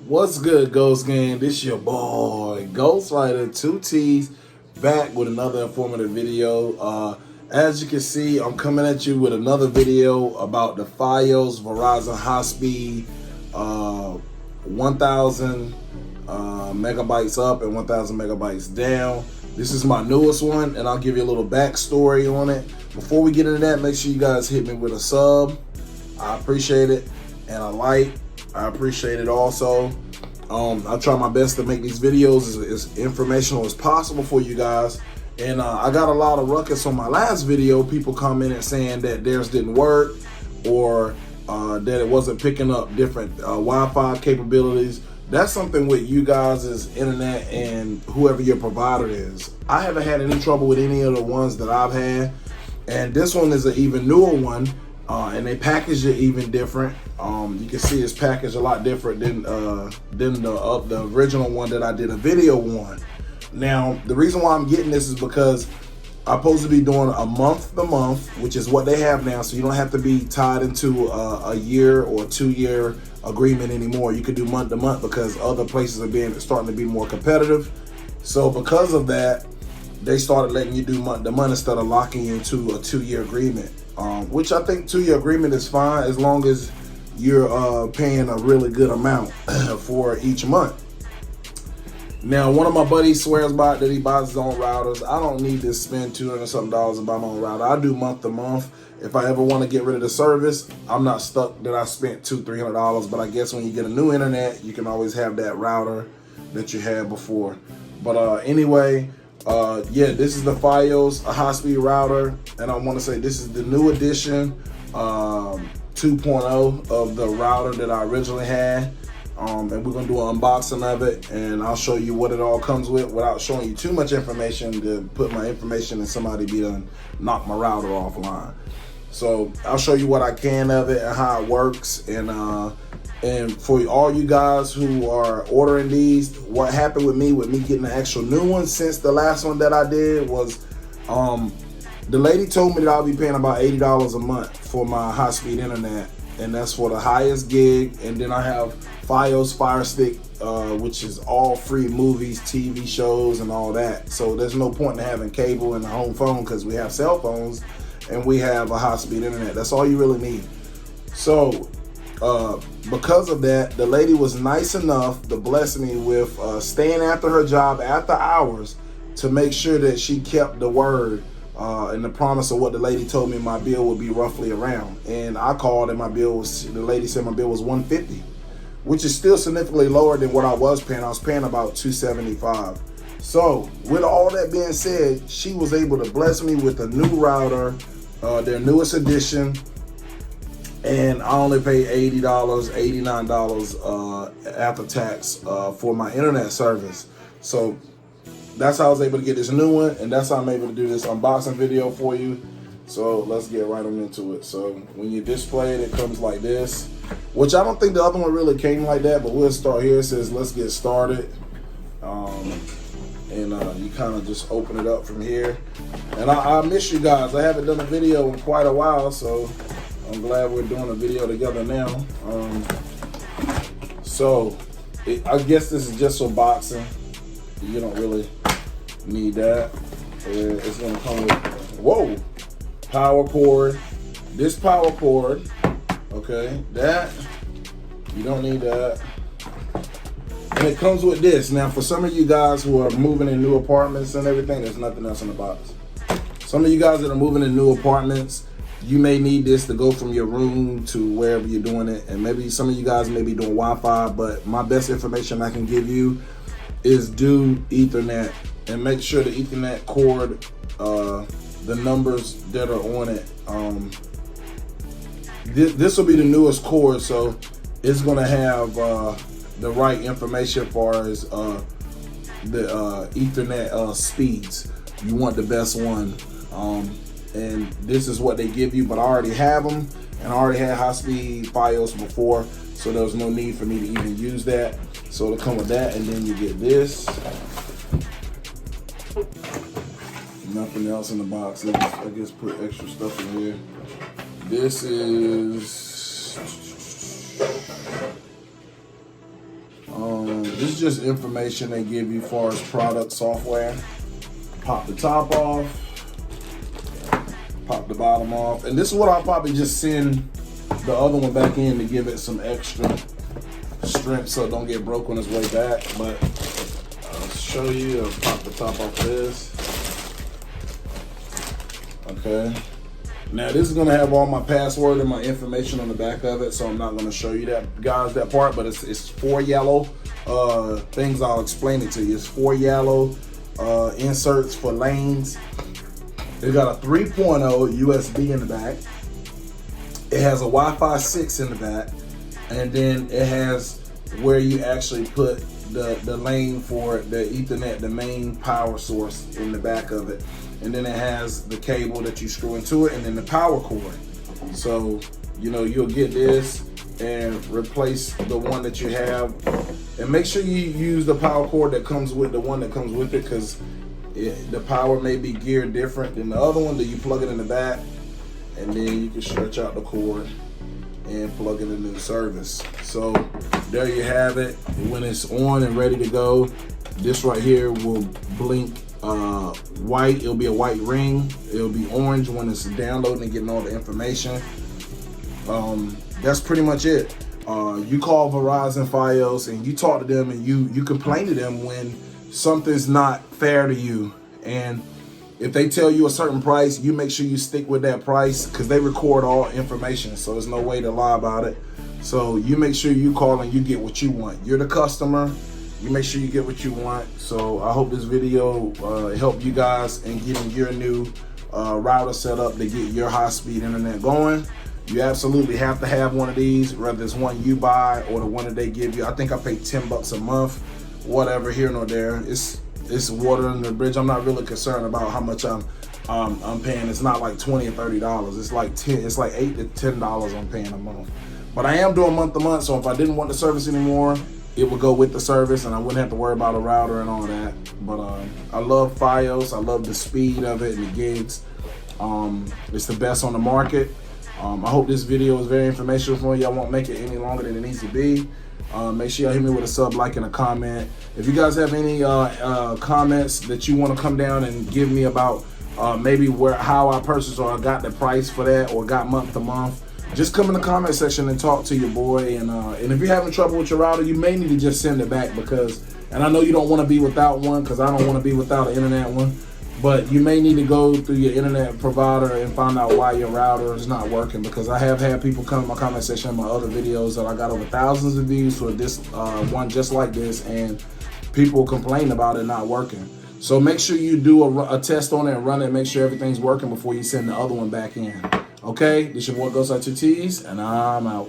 What's good, Ghost Gang? This your boy, Ghostwriter 2T's, back with another informative video. As you can see, I'm coming at you with another video about the Fios Verizon High Speed 1000 megabytes up and 1000 megabytes down. This is my newest one, and I'll give you a little backstory on it. Before we get into that, make sure you guys hit me with a sub. I appreciate it, and a like. I appreciate it also. I try my best to make these videos as informational as possible for you guys. And I got a lot of ruckus on my last video. People commented saying that theirs didn't work, or that it wasn't picking up different Wi-Fi capabilities. That's something with you guys' internet and whoever your provider is. I haven't had any trouble with any of the ones that I've had. And this one is an even newer one. And they package it even different. You can see it's packaged a lot different than the original one that I did a video on. Now, the reason why I'm getting this is because I'm supposed to be doing a month to month, which is what they have now. So you don't have to be tied into a year or 2-year agreement anymore. You can do month to month because other places are starting to be more competitive. So because of that, they started letting you do month to month instead of locking you into a 2-year agreement. Which I think 2-year agreement is fine as long as you're paying a really good amount for each month. Now, one of my buddies swears by it that he buys his own routers. I don't need to spend $200 something to buy my own router. I do month to month. If I ever want to get rid of the service, I'm not stuck that I spent $200-300. But I guess when you get a new internet, you can always have that router that you had before. But anyway. Yeah, this is the Fios, a high-speed router, and I want to say this is the new edition 2.0 of the router that I originally had, and we're going to do an unboxing of it, and I'll show you what it all comes with without showing you too much information to put my information and somebody be done knock my router offline. So I'll show you what I can of it and how it works, and for all you guys who are ordering these, what happened with me getting an actual new one since the last one that I did was, the lady told me that I'll be paying about $80 a month for my high-speed internet, and that's for the highest gig. And then I have Fios Fire Stick, which is all free movies, TV shows, and all that. So there's no point in having cable and a home phone because we have cell phones and we have a high-speed internet. That's all you really need. So because of that, the lady was nice enough to bless me with staying after her job after hours to make sure that she kept the word and the promise of what the lady told me my bill would be roughly around. And I called and the lady said my bill was $150, which is still significantly lower than what I was paying. I was paying about $275. So with all that being said, she was able to bless me with a new router, their newest edition. And I only pay $80, $89 after tax for my internet service. So that's how I was able to get this new one, and that's how I'm able to do this unboxing video for you. So let's get right on into it. So when you display it, it comes like this, which I don't think the other one really came like that, but we'll start here. It says, let's get started. You kind of just open it up from here. And I miss you guys. I haven't done a video in quite a while, so I'm glad we're doing a video together now. I guess this is just for boxing. You don't really need that. It's gonna come with, power cord. This power cord, okay, that, you don't need that. And it comes with this. Now, for some of you guys who are moving in new apartments and everything, there's nothing else in the box. Some of you guys that are moving in new apartments, you may need this to go from your room to wherever you're doing it. And maybe some of you guys may be doing Wi-Fi, but my best information I can give you is do Ethernet, and make sure the Ethernet cord, the numbers that are on it, this will be the newest cord, so it's gonna have the right information as far as the Ethernet speeds. You want the best one. And this is what they give you, but I already have them, and I already had high-speed Fios before, so there was no need for me to even use that. So it'll come with that, and then you get this. Nothing else in the box. I guess put extra stuff in here. This is This is just information they give you as far as product software. Pop the top off, pop the bottom off, and this is what I'll probably just send the other one back in to give it some extra strength so it don't get broke on its way back. But I'll show you. I'll pop the top off this. Okay. Now this is gonna have all my password and my information on the back of it, so I'm not gonna show you that, guys, that part. But it's 4 yellow things. I'll explain it to you. It's 4 yellow inserts for lanes. It got a 3.0 USB in the back. It has a Wi-Fi 6 in the back, and then it has where you actually put the lane for the Ethernet, the main power source in the back of it. And then it has the cable that you screw into it, and then the power cord. So, you know, you'll get this and replace the one that you have. And make sure you use the power cord that comes with the one that comes with it, because the power may be geared different than the other one. That you plug it in the back, and then you can stretch out the cord and plug it into the service. So there you have it. When it's on and ready to go, this right here will blink white. It'll be a white ring. It'll be orange when it's downloading and getting all the information. That's pretty much it. You call Verizon Fios and you talk to them, and you complain to them when something's not fair to you. And if they tell you a certain price, you make sure you stick with that price, because they record all information, so there's no way to lie about it. So you make sure you call and you get what you want. You're the customer. You make sure you get what you want. So I hope this video helped you guys in getting your new router set up to get your high-speed internet going. You absolutely have to have one of these, whether it's one you buy or the one that they give you. I think I pay $10 a month, whatever, here nor there. It's water under the bridge. I'm not really concerned about how much I'm paying. It's not like $20 or $30. It's like $8 to $10 I'm paying a month. But I am doing month to month, so if I didn't want the service anymore, it would go with the service, and I wouldn't have to worry about a router and all that. But I love Fios. I love the speed of it and the gigs. It's the best on the market. I hope this video was very informational for you. I won't make it any longer than it needs to be. Make sure y'all hit me with a sub, like, and a comment. If you guys have any comments that you want to come down and give me about maybe how I purchased or I got the price for that, or got month to month, just come in the comment section and talk to your boy. And if you're having trouble with your router, you may need to just send it back, and I know you don't want to be without one, because I don't want to be without an internet one. But you may need to go through your internet provider and find out why your router is not working, because I have had people come in my comment section in my other videos that I got over thousands of views for this one just like this, and people complain about it not working. So make sure you do a test on it and run it and make sure everything's working before you send the other one back in. Okay, this your boy Ghost Out 2 T's, and I'm out.